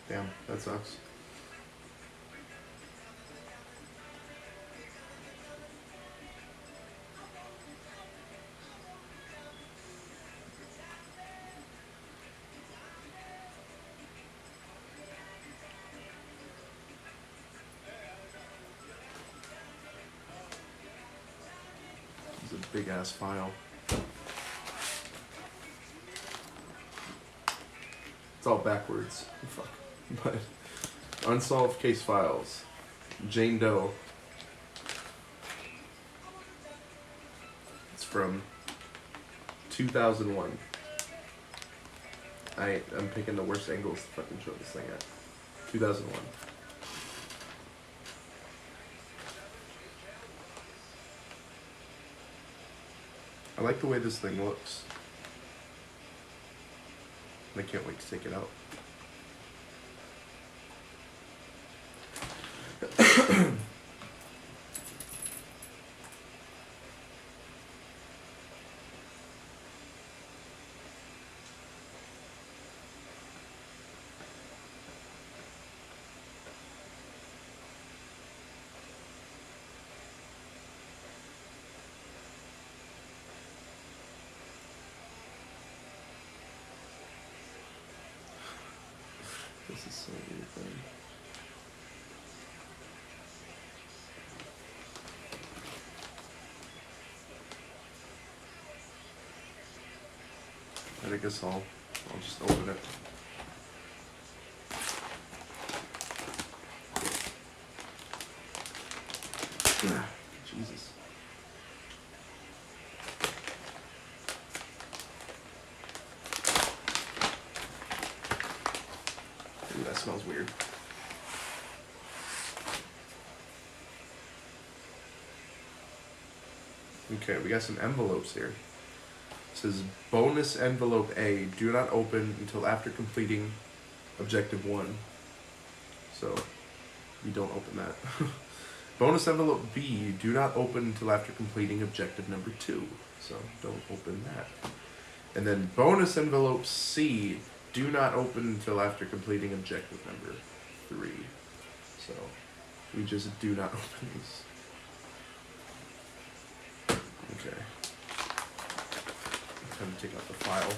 Damn, that sucks. It's a big ass file. It's all backwards. Fuck. But unsolved case files. Jane Doe. It's from 2001. I'm picking the worst angles to fucking show this thing at. 2001. I like the way this thing looks. I can't wait to take it out. This is so weird, man. I guess I'll just open it. Jesus. Ooh, that smells weird. Okay, we got some envelopes here. It says bonus envelope A, do not open until after completing objective 1. So you don't open that. Bonus envelope B, do not open until after completing objective number 2. So don't open that. And then bonus envelope C, do not open until after completing objective number 3. So we just do not open these. Okay. Time to take out the file.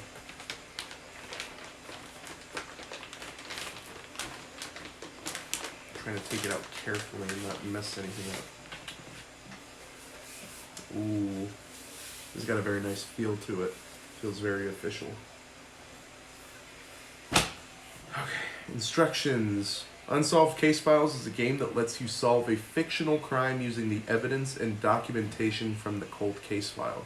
I'm trying to take it out carefully and not mess anything up. Ooh. It's got a very nice feel to it. Feels very official. Okay. Instructions. Unsolved Case Files is a game that lets you solve a fictional crime using the evidence and documentation from the cold case file.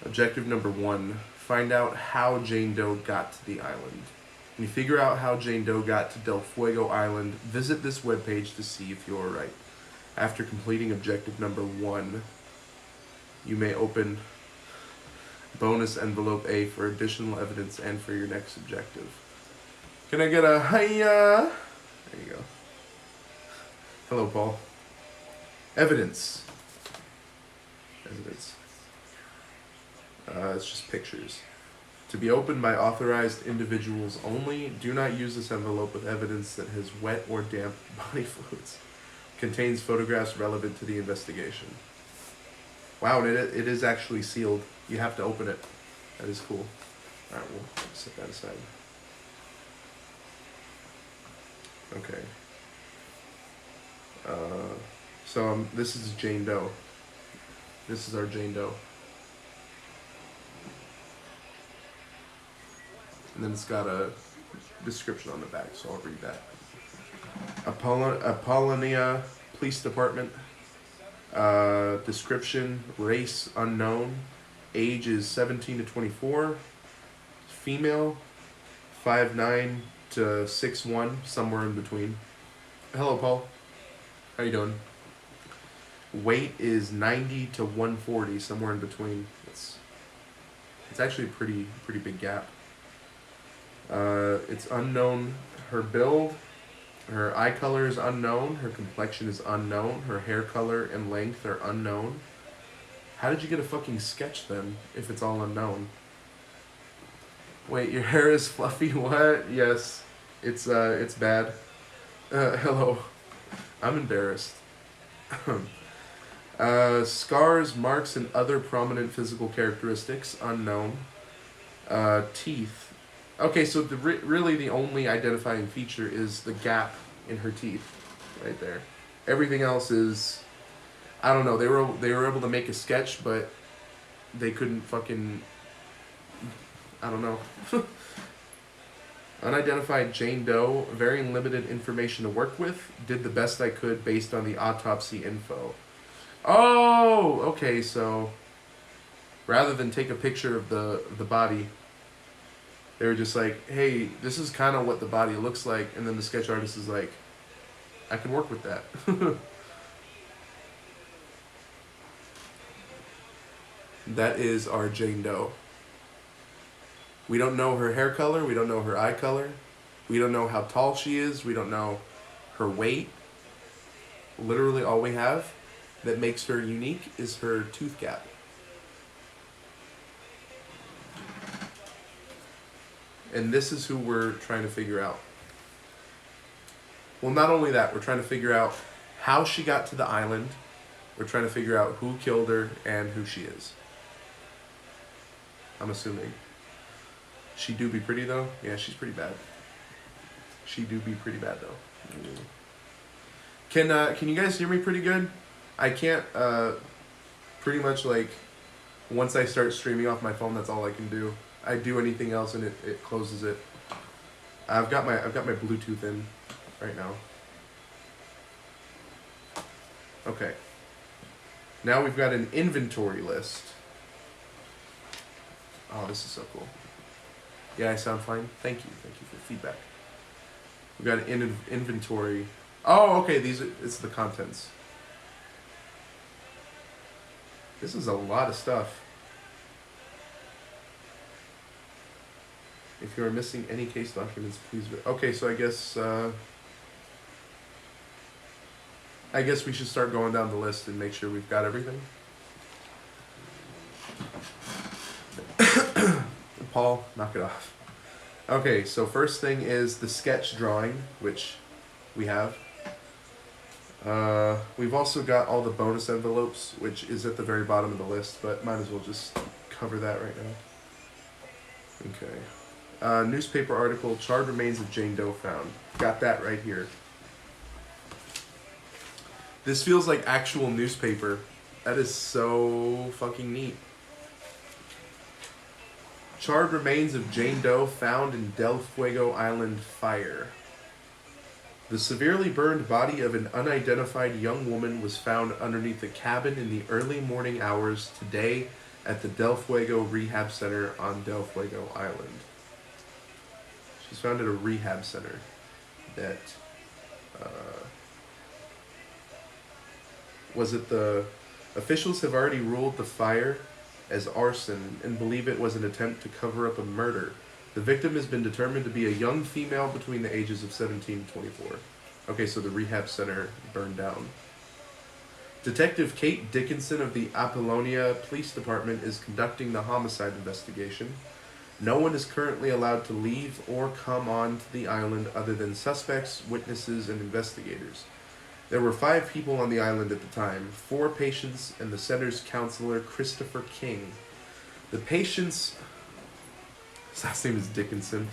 Objective number 1, find out how Jane Doe got to the island. When you figure out how Jane Doe got to Del Fuego Island, visit this webpage to see if you're right. After completing objective number 1, you may open bonus envelope A for additional evidence and for your next objective. Can I get a hiya? There you go. Hello, Paul. Evidence. Evidence. It's just pictures. To be opened by authorized individuals only, do not use this envelope with evidence that has wet or damp body fluids. Contains photographs relevant to the investigation. Wow, and it is actually sealed. You have to open it. That is cool. Alright, we'll set that aside. Okay. So this is Jane Doe. This is our Jane Doe. And then it's got a description on the back, so I'll read that. Apollonia Police Department. Description, race unknown. Age is 17 to 24. Female, 5'9" to 6'1", somewhere in between. Hello, Paul. How you doing? Weight is 90 to 140, somewhere in between. It's actually a pretty big gap. It's unknown. Her build, her eye color is unknown. Her complexion is unknown. Her hair color and length are unknown. How did you get a fucking sketch then, if it's all unknown? Wait, your hair is fluffy? What? Yes, It's bad. Hello. I'm embarrassed. Scars, marks, and other prominent physical characteristics unknown. Teeth. Okay, so really the only identifying feature is the gap in her teeth, right there. Everything else is, I don't know. They were able to make a sketch, but they couldn't fucking, I don't know. Unidentified Jane Doe, very limited information to work with. Did the best I could based on the autopsy info. Oh, okay. So rather than take a picture of the body, they were just like, "Hey, this is kind of what the body looks like," and then the sketch artist is like, "I can work with that." That is our Jane Doe. We don't know her hair color. We don't know her eye color. We don't know how tall she is. We don't know her weight. Literally all we have that makes her unique is her tooth gap. And this is who we're trying to figure out. Well, not only that, we're trying to figure out how she got to the island. We're trying to figure out who killed her and who she is. I'm assuming. She do be pretty though? Yeah, she's pretty bad. She do be pretty bad though. Can you guys hear me pretty good? I can't pretty much like once I start streaming off my phone, that's all I can do. I do anything else and it closes it. I've got my Bluetooth in right now. Okay. Now we've got an inventory list. Oh, this is so cool. Yeah, I sound fine. Thank you for feedback. We've got an inventory. Oh, okay. It's the contents. This is a lot of stuff. If you are missing any case documents, please. Okay, so I guess we should start going down the list and make sure we've got everything. Paul, knock it off. Okay, so first thing is the sketch drawing, which we have. We've also got all the bonus envelopes, which is at the very bottom of the list, but might as well just cover that right now. Okay. Newspaper article, charred remains of Jane Doe found. Got that right here. This feels like actual newspaper. That is so fucking neat. Charred remains of Jane Doe found in Del Fuego Island fire. The severely burned body of an unidentified young woman was found underneath a cabin in the early morning hours today at the Del Fuego Rehab Center on Del Fuego Island. She's found at a rehab center that the officials have already ruled the fire as arson and believe it was an attempt to cover up a murder. The victim has been determined to be a young female between the ages of 17 and 24. Okay, so the rehab center burned down. Detective Kate Dickinson of the Apollonia Police Department is conducting the homicide investigation. No one is currently allowed to leave or come on to the island other than suspects, witnesses, and investigators. There were 5 people on the island at the time, 4 patients and the center's counselor, Christopher King. The patients... His last name is Dickinson.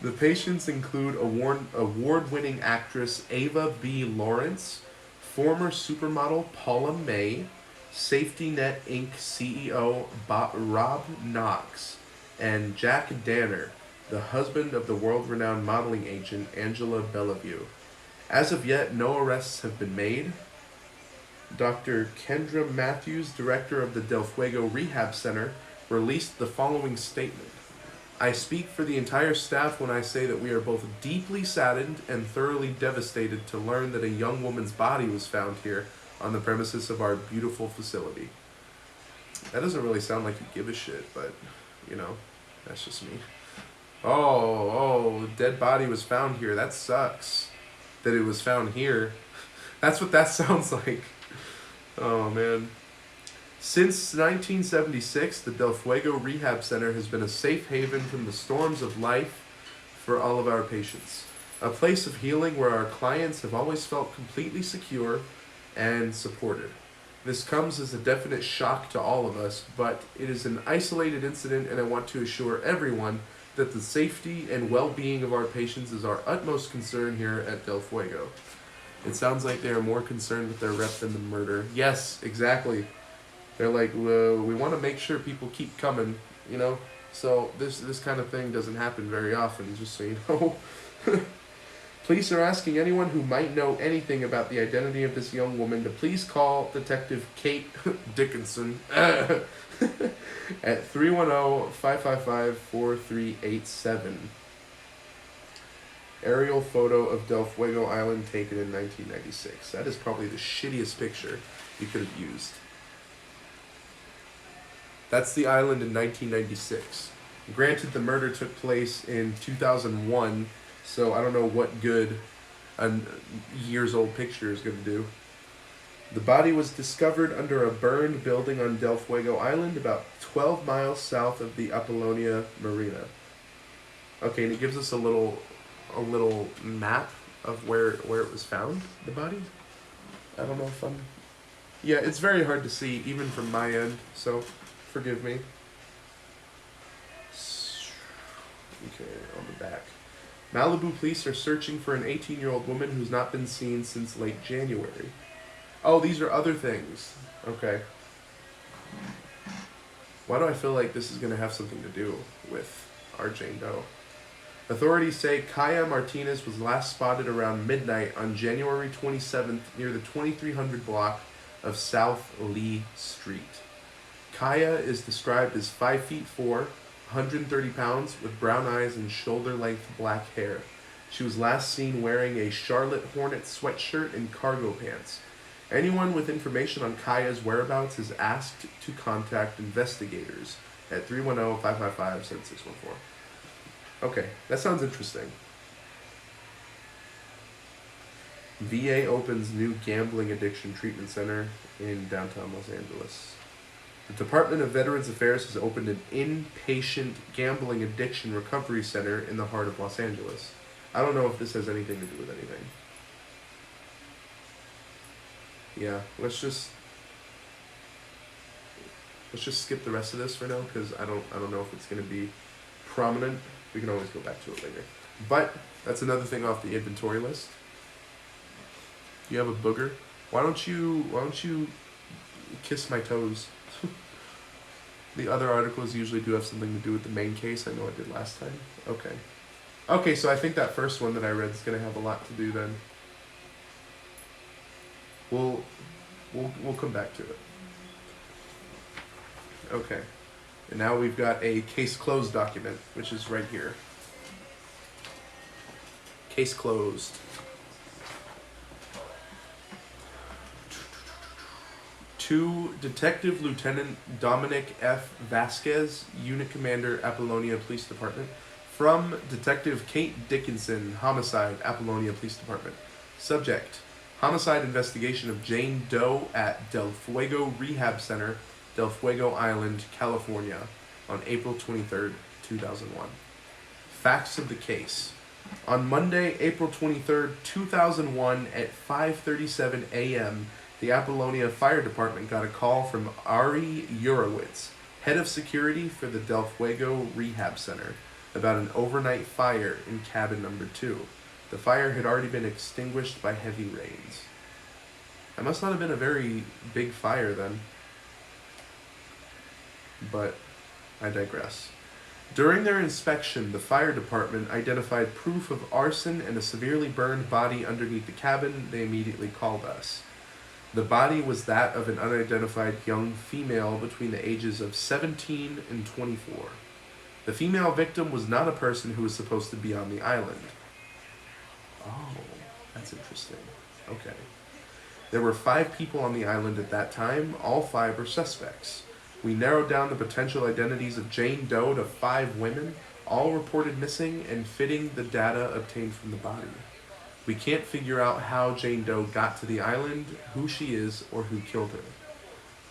The patients include award-winning actress Ava B. Lawrence, former supermodel Paula May, Safety Net Inc. CEO Rob Knox, and Jack Danner, the husband of the world-renowned modeling agent Angela Bellevue. As of yet, no arrests have been made. Dr. Kendra Matthews, director of the Del Fuego Rehab Center, released the following statement. I speak for the entire staff when I say that we are both deeply saddened and thoroughly devastated to learn that a young woman's body was found here on the premises of our beautiful facility. That doesn't really sound like you give a shit, but, you know, that's just me. Oh, dead body was found here. That sucks. That it was found here. That's what that sounds like. Oh, man. Since 1976, the Del Fuego Rehab Center has been a safe haven from the storms of life for all of our patients. A place of healing where our clients have always felt completely secure and supported. This comes as a definite shock to all of us, but it is an isolated incident, and I want to assure everyone that the safety and well-being of our patients is our utmost concern here at Del Fuego. It sounds like they are more concerned with their rep than the murder. Yes, exactly. They're like, we want to make sure people keep coming, you know? So this kind of thing doesn't happen very often, just so you know. Police are asking anyone who might know anything about the identity of this young woman to please call Detective Kate Dickinson at 310-555-4387. Aerial photo of Del Fuego Island taken in 1996. That is probably the shittiest picture you could have used. That's the island in 1996. Granted, the murder took place in 2001, so I don't know what good a years-old picture is going to do. The body was discovered under a burned building on Del Fuego Island, about 12 miles south of the Apollonia Marina. Okay, and it gives us a little map of where it was found, the body. I don't know if I'm... Yeah, it's very hard to see, even from my end, so forgive me. Okay, on the back. Malibu police are searching for an 18-year-old woman who's not been seen since late January. Oh, these are other things. Okay. Why do I feel like this is going to have something to do with our Jane Doe? Authorities say Kaya Martinez was last spotted around midnight on January 27th near the 2300 block of South Lee Street. Kaya is described as 5 feet 4, 130 pounds, with brown eyes and shoulder-length black hair. She was last seen wearing a Charlotte Hornets sweatshirt and cargo pants. Anyone with information on Kaya's whereabouts is asked to contact investigators at 310-555-7614. Okay, that sounds interesting. VA opens new gambling addiction treatment center in downtown Los Angeles. The Department of Veterans Affairs has opened an inpatient gambling addiction recovery center in the heart of Los Angeles. I don't know if this has anything to do with anything. Yeah, let's just skip the rest of this for now, because I don't know if it's going to be prominent. We can always go back to it later. But that's another thing off the inventory list. You have a booger. Why don't you kiss my toes? The other articles usually do have something to do with the main case. I know I did last time. Okay. Okay, so I think that first one that I read is going to have a lot to do then. We'll come back to it. Okay. And now we've got a case closed document, which is right here. Case closed. To Detective Lieutenant Dominic F. Vasquez, Unit Commander, Apollonia Police Department. From Detective Kate Dickinson, Homicide, Apollonia Police Department. Subject: homicide investigation of Jane Doe at Del Fuego Rehab Center, Del Fuego Island, California, on April 23rd, 2001. Facts of the case. On Monday, April 23rd, 2001, at 5:37 a.m., the Apollonia Fire Department got a call from Ari Urowitz, head of security for the Del Fuego Rehab Center, about an overnight fire in cabin number 2. The fire had already been extinguished by heavy rains. That must not have been a very big fire then. But I digress. During their inspection, the fire department identified proof of arson and a severely burned body underneath the cabin. They immediately called us. The body was that of an unidentified young female between the ages of 17 and 24. The female victim was not a person who was supposed to be on the island. Oh, that's interesting. Okay. There were 5 people on the island at that time. All 5 were suspects. We narrowed down the potential identities of Jane Doe to 5 women, all reported missing and fitting the data obtained from the body. We can't figure out how Jane Doe got to the island, who she is, or who killed her.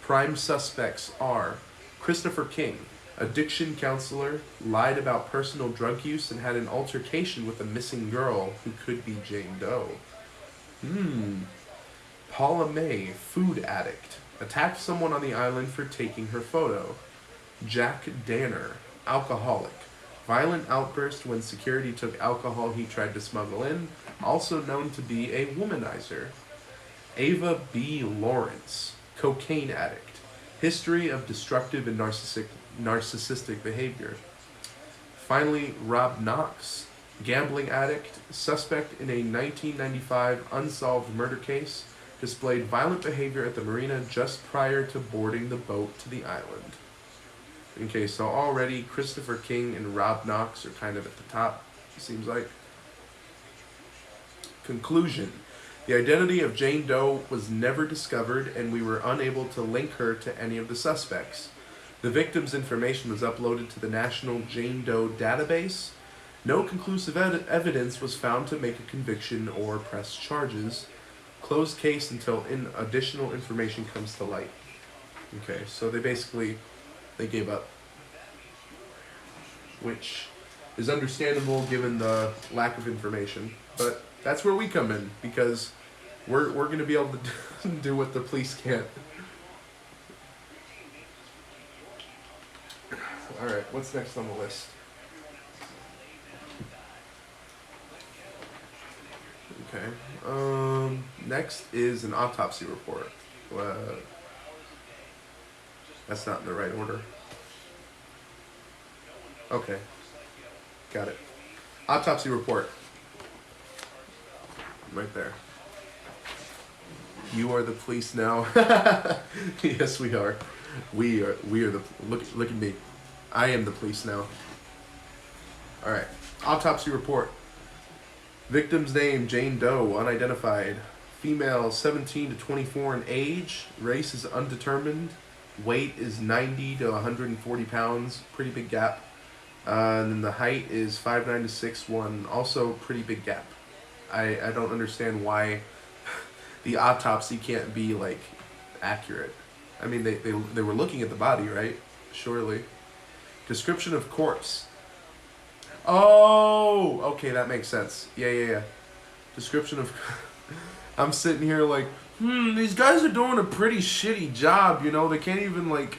Prime suspects are Christopher King, Addiction counselor lied about personal drug use and had an altercation with a missing girl who could be Jane Doe. Paula May, food addict, attacked someone on the island for taking her photo. Jack Danner, alcoholic, violent outburst when security took alcohol he tried to smuggle in, also known to be a womanizer. Ava B. Lawrence, cocaine addict, history of destructive and narcissistic behavior. Finally, Rob Knox, gambling addict, suspect in a 1995 unsolved murder case, displayed violent behavior at the marina just prior to boarding the boat to the island. Okay, so already Christopher King and Rob Knox are kind of at the top, it seems like. Conclusion. The identity of Jane Doe was never discovered, and we were unable to link her to any of the suspects. The victim's information was uploaded to the National Jane Doe database. No conclusive evidence was found to make a conviction or press charges. Closed case until additional information comes to light. Okay, so they gave up, which is understandable given the lack of information. But that's where we come in, because we're going to be able to do what the police can't. All right, what's next on the list? Okay. Next is an autopsy report. That's not in the right order. Okay. Got it. Autopsy report. Right there. You are the police now. Yes, we are. We are the look at me. I am the police now. All right. Autopsy report. Victim's name, Jane Doe, unidentified. Female, 17 to 24 in age. Race is undetermined. Weight is 90 to 140 pounds. Pretty big gap. And then the height is 5'9" to 6'1". Also pretty big gap. I don't understand why the autopsy can't be, like, accurate. I mean, they were looking at the body, right? Surely. Description of corpse. Oh, okay, that makes sense. Yeah. Description of... I'm sitting here like, these guys are doing a pretty shitty job, you know? They can't even, like...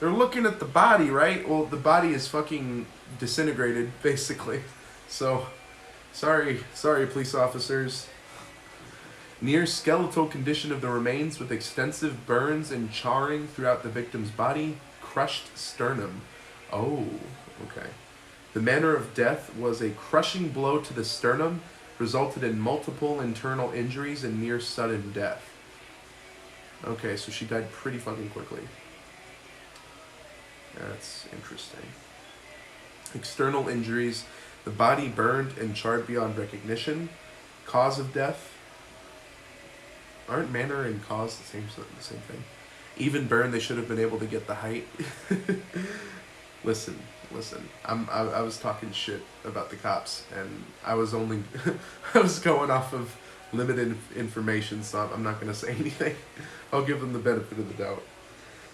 They're looking at the body, right? Well, the body is fucking disintegrated, basically. So, sorry, police officers. Near skeletal condition of the remains with extensive burns and charring throughout the victim's body. Crushed sternum. Oh, okay. The manner of death was a crushing blow to the sternum, resulted in multiple internal injuries and near sudden death. Okay, so she died pretty fucking quickly. That's interesting. External injuries. The body burned and charred beyond recognition. Cause of death. Aren't manner and cause the same thing? Even burn, they should have been able to get the height. Listen. I was talking shit about the cops, and I was only I was going off of limited information, so I'm not going to say anything. I'll give them the benefit of the doubt.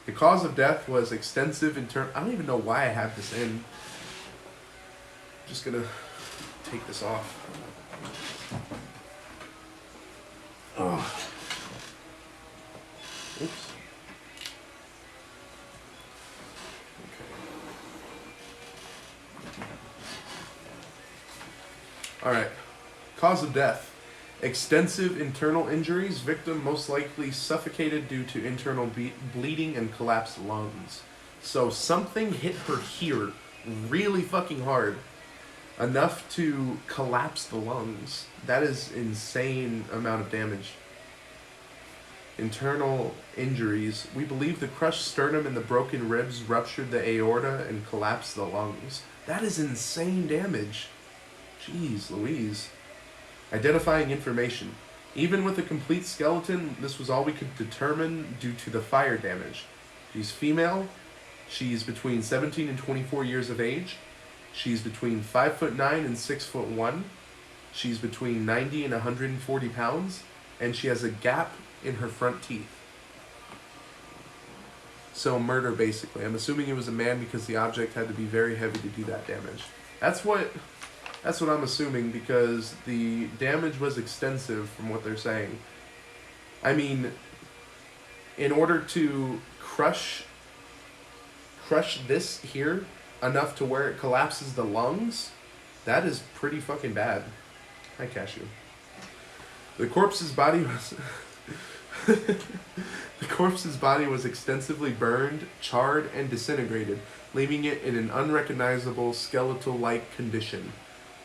The cause of death was extensive I don't even know why I have this in. I'm just going to take this off. Oh. Oops. Alright. Cause of death. Extensive internal injuries. Victim most likely suffocated due to internal bleeding and collapsed lungs. So something hit her here really fucking hard. Enough to collapse the lungs. That is insane amount of damage. Internal injuries. We believe the crushed sternum and the broken ribs ruptured the aorta and collapsed the lungs. That is insane damage. Jeez Louise. Identifying information. Even with a complete skeleton, this was all we could determine due to the fire damage. She's female. She's between 17 and 24 years of age. She's between 5'9" and 6'1". She's between 90 and 140 pounds. And she has a gap in her front teeth. So murder, basically. I'm assuming it was a man because the object had to be very heavy to do that damage. That's what I'm assuming, because the damage was extensive from what they're saying. I mean, in order to crush this here enough to where it collapses the lungs, that is pretty fucking bad. Hi, Cashew. The corpse's body was the corpse's body was extensively burned, charred, and disintegrated, leaving it in an unrecognizable skeletal-like condition.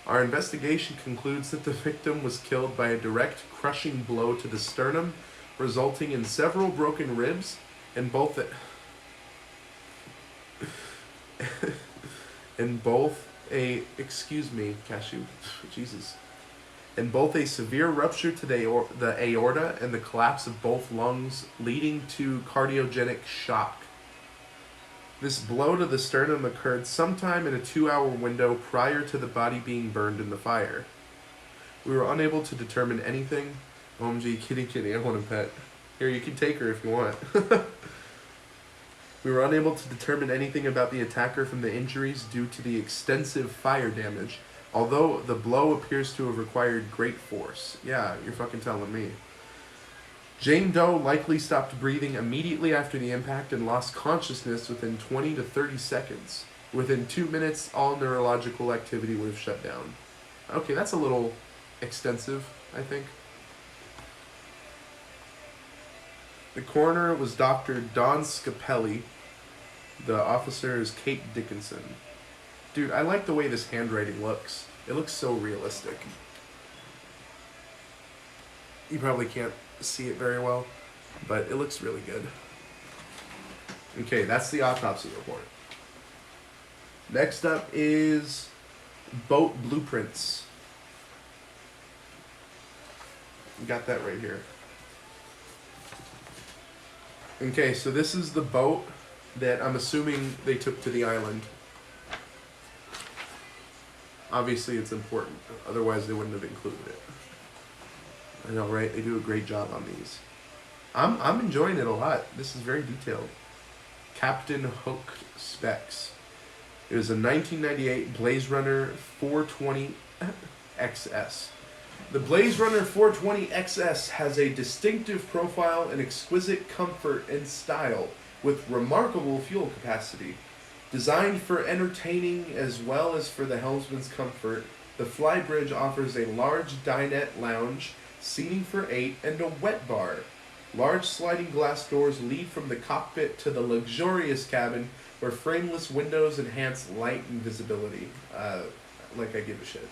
Our investigation concludes that the victim was killed by a direct crushing blow to the sternum, resulting in several broken ribs and both excuse me, Cashew, Jesus, and both a severe rupture to the aorta and the collapse of both lungs, leading to cardiogenic shock. This blow to the sternum occurred sometime in a 2-hour window prior to the body being burned in the fire. We were unable to determine anything. OMG, kitty, I want a pet. Here, you can take her if you want. We were unable to determine anything about the attacker from the injuries due to the extensive fire damage, although the blow appears to have required great force. Yeah, you're fucking telling me. Jane Doe likely stopped breathing immediately after the impact and lost consciousness within 20 to 30 seconds. Within 2 minutes, all neurological activity would have shut down. Okay, that's a little extensive, I think. The coroner was Dr. Don Scapelli. The officer is Kate Dickinson. Dude, I like the way this handwriting looks. It looks so realistic. You probably can't see it very well, but it looks really good. Okay, that's the autopsy report. Next up is boat blueprints. Got that right here. Okay, so this is the boat that I'm assuming they took to the island. Obviously, it's important. Otherwise, they wouldn't have included it. I know, right? They do a great job on these. I'm enjoying it a lot. This is very detailed. Captain Hook specs. It was a 1998 Blaze Runner 420 XS. The Blaze Runner 420 XS has a distinctive profile and exquisite comfort and style, with remarkable fuel capacity. Designed for entertaining as well as for the helmsman's comfort, the Flybridge offers a large dinette lounge, seating for 8, and a wet bar. Large sliding glass doors lead from the cockpit to the luxurious cabin, where frameless windows enhance light and visibility. Like I give a shit.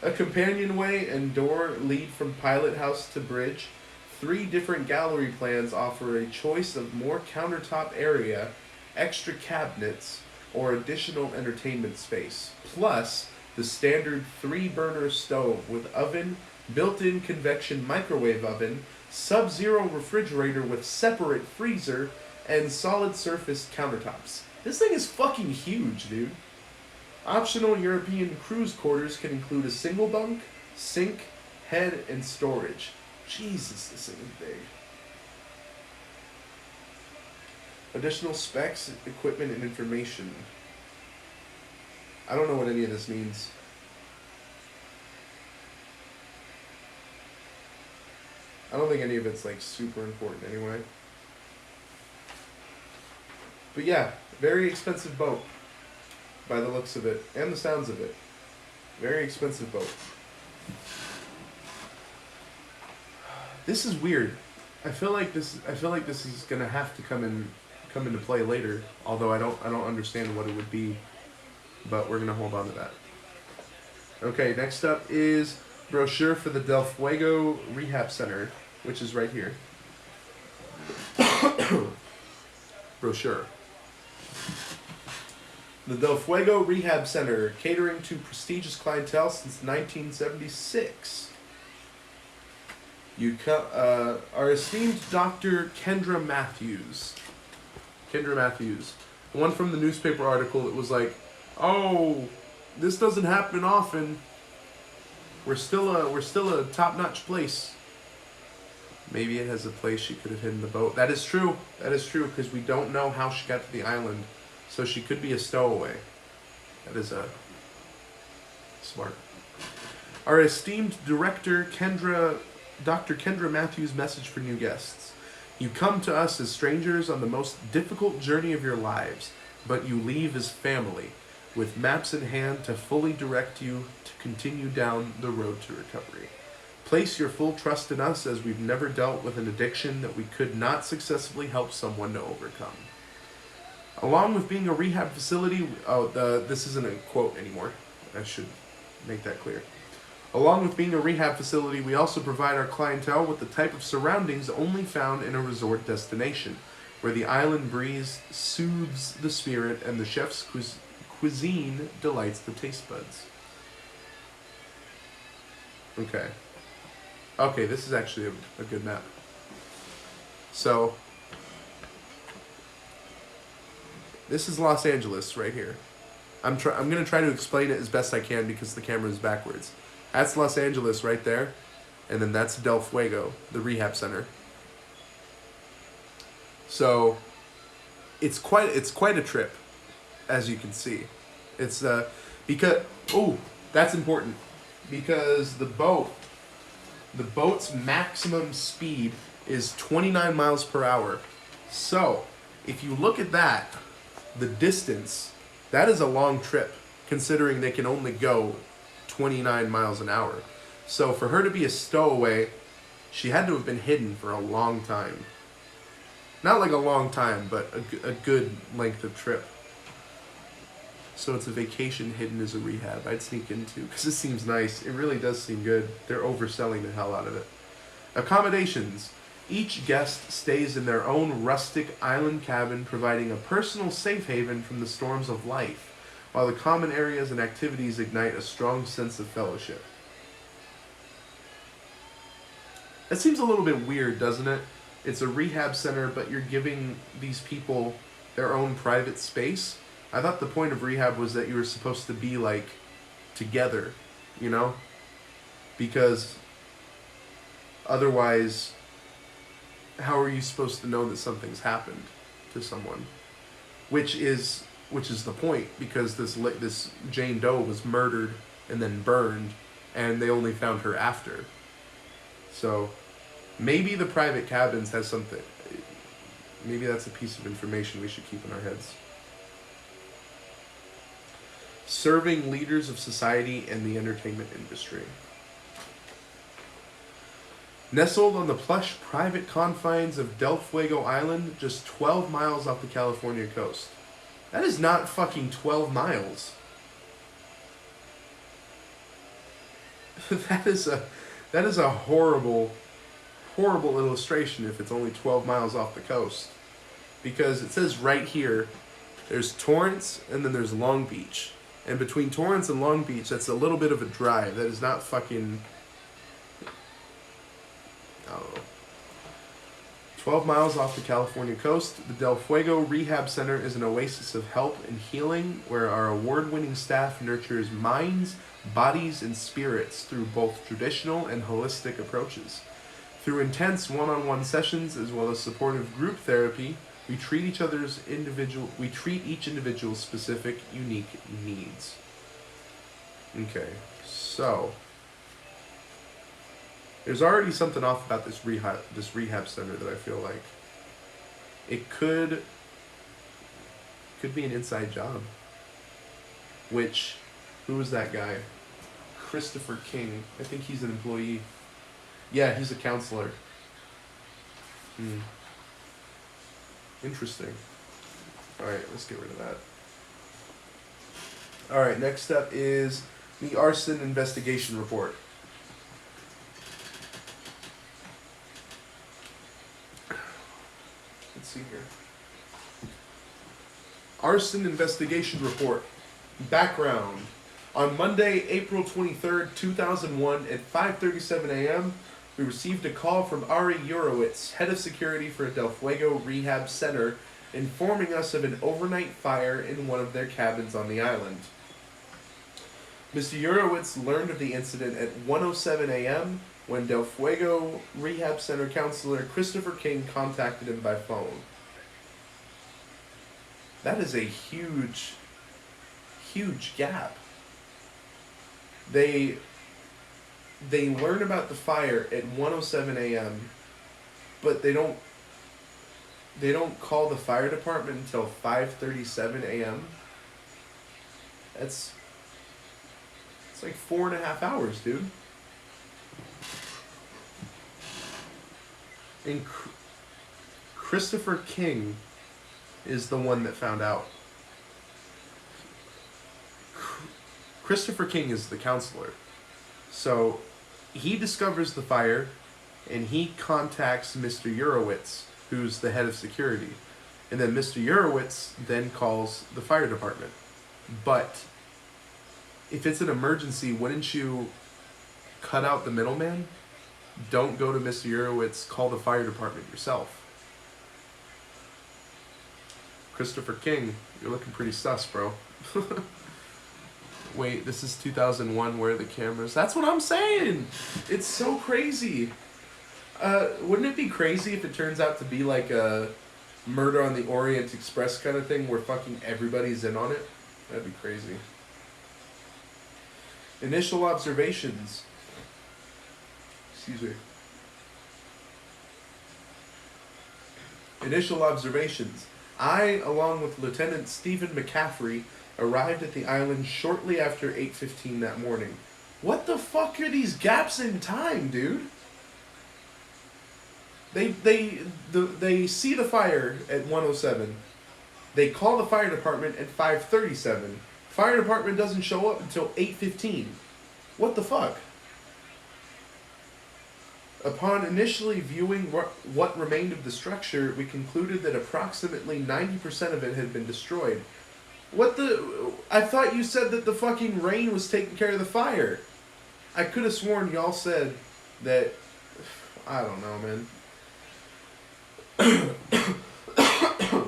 A companionway and door lead from pilot house to bridge. 3 different gallery plans offer a choice of more countertop area, extra cabinets, or additional entertainment space, plus the standard 3-burner stove with oven, built-in convection microwave oven, sub-zero refrigerator with separate freezer, and solid surface countertops. This thing is fucking huge, dude. Optional European cruise quarters can include a single bunk, sink, head, and storage. Jesus, this thing is big. Additional specs, equipment, and information. I don't know what any of this means. I don't think any of it's like super important anyway. But yeah, very expensive boat by the looks of it and the sounds of it. Very expensive boat. This is weird. I feel like this is gonna have to come into play later. Although I don't understand what it would be, but we're gonna hold on to that. Okay, next up is brochure for the Del Fuego Rehab Center, which is right here. Brochure. The Del Fuego Rehab Center, catering to prestigious clientele since 1976. Our esteemed Dr. Kendra Matthews. One from the newspaper article that was like, "Oh, this doesn't happen often. We're still a top-notch place." Maybe it has a place she could have hidden the boat. That is true. That is true, because we don't know how she got to the island. So she could be a stowaway. That is smart. Our esteemed director, Dr. Kendra Matthews' message for new guests. You come to us as strangers on the most difficult journey of your lives, but you leave as family, with maps in hand to fully direct you to continue down the road to recovery. Place your full trust in us, as we've never dealt with an addiction that we could not successfully help someone to overcome. Along with being a rehab facility, this isn't a quote anymore. I should make that clear. Along with being a rehab facility, we also provide our clientele with the type of surroundings only found in a resort destination, where the island breeze soothes the spirit and the chef's cuisine delights the taste buds. Okay, this is actually a good map. So, this is Los Angeles right here. I'm going to try to explain it as best I can because the camera is backwards. That's Los Angeles right there, and then that's Del Fuego, the rehab center. So, it's quite a trip, as you can see. It's that's important, because the boat's maximum speed is 29 miles per hour. So, if you look at that, the distance, that is a long trip, considering they can only go 29 miles an hour. So for her to be a stowaway, she had to have been hidden for a long time. Not like a long time, but a good length of trip. So it's a vacation hidden as a rehab. I'd sneak into, because it seems nice. It really does seem good. They're overselling the hell out of it. Accommodations. Each guest stays in their own rustic island cabin, providing a personal safe haven from the storms of life, while the common areas and activities ignite a strong sense of fellowship. That seems a little bit weird, doesn't it? It's a rehab center, but you're giving these people their own private space. I thought the point of rehab was that you were supposed to be, like, together, you know? Because otherwise, how are you supposed to know that something's happened to someone? Which is the point, because this Jane Doe was murdered and then burned, and they only found her after. So maybe the private cabins has something. Maybe that's a piece of information we should keep in our heads. Serving leaders of society and the entertainment industry. Nestled on the plush private confines of Del Fuego Island, just 12 miles off the California coast. That is not fucking 12 miles. That is a horrible illustration if it's only 12 miles off the coast. Because it says right here, there's Torrance and then there's Long Beach. And between Torrance and Long Beach, that's a little bit of a drive. That is not fucking... I don't know. 12 miles off the California coast, the Del Fuego Rehab Center is an oasis of help and healing where our award-winning staff nurtures minds, bodies, and spirits through both traditional and holistic approaches. Through intense one-on-one sessions as well as supportive group therapy, we treat each individual's specific, unique needs. Okay, so there's already something off about this rehab center that I feel like it could be an inside job. Which, who was that guy? Christopher King. I think he's an employee. Yeah, he's a counselor. Interesting. Alright, let's get rid of that. Alright, next up is the Arson investigation report. Let's see here. Arson investigation report. Background. On Monday, April 23rd, 2001 at 5:37 a.m., we received a call from Ari Urowitz, head of security for Del Fuego Rehab Center, informing us of an overnight fire in one of their cabins on the island. Mr. Urowitz learned of the incident at 1:07 a.m. when Del Fuego Rehab Center counselor Christopher King contacted him by phone. That is a huge, huge gap. They learn about the fire at 1:07 a.m., but they don't call the fire department until 5:37 a.m. It's like 4.5 hours, dude. And Christopher King is the one that found out. Christopher King is the counselor. So he discovers the fire and he contacts Mr. Urowitz, who's the head of security. And then Mr. Urowitz then calls the fire department. But if it's an emergency, wouldn't you cut out the middleman? Don't go to Mr. Urowitz, call the fire department yourself. Christopher King, you're looking pretty sus, bro. Wait, this is 2001, where are the cameras? That's what I'm saying! It's so crazy. Wouldn't it be crazy if it turns out to be like a Murder on the Orient Express kind of thing where fucking everybody's in on it? That'd be crazy. Initial observations. Excuse me. Initial observations. I, along with Lieutenant Stephen McCaffrey, arrived at the island shortly after 8:15 that morning. What the fuck are these gaps in time, dude? They see the fire at 1:07. They call the fire department at 5:37. Fire department doesn't show up until 8:15. What the fuck? Upon initially viewing what remained of the structure, we concluded that approximately 90% of it had been destroyed. What the... I thought you said that the fucking rain was taking care of the fire. I could have sworn y'all said that... I don't know, man.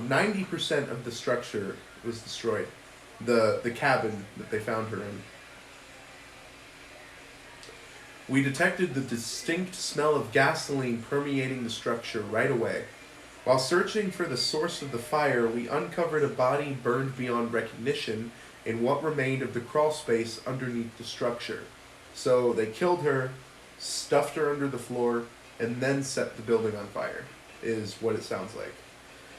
90% of the structure was destroyed. The cabin that they found her in. We detected the distinct smell of gasoline permeating the structure right away. While searching for the source of the fire, we uncovered a body burned beyond recognition in what remained of the crawl space underneath the structure. So they killed her, stuffed her under the floor, and then set the building on fire, is what it sounds like.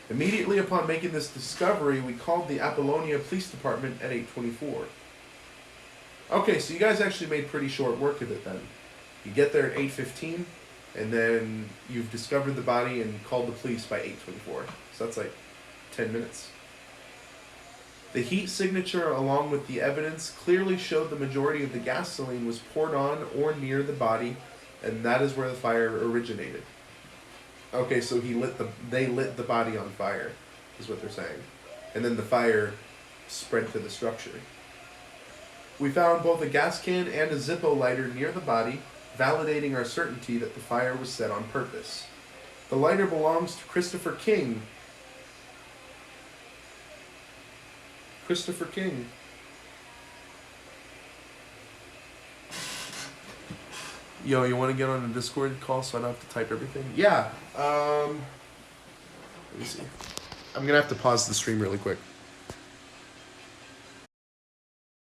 Immediately upon making this discovery, we called the Apollonia Police Department at 8:24. Okay, so you guys actually made pretty short work of it then. You get there at 8:15, and then you've discovered the body and called the police by 8:24. So that's like 10 minutes. The heat signature along with the evidence clearly showed the majority of the gasoline was poured on or near the body, and that is where the fire originated. Okay, so they lit the body on fire, is what they're saying. And then the fire spread to the structure. We found both a gas can and a Zippo lighter near the body, validating our certainty that the fire was set on purpose. The lighter belongs to Christopher King. Christopher King. Yo, you want to get on a Discord call so I don't have to type everything? Yeah. Let me see. I'm going to have to pause the stream really quick.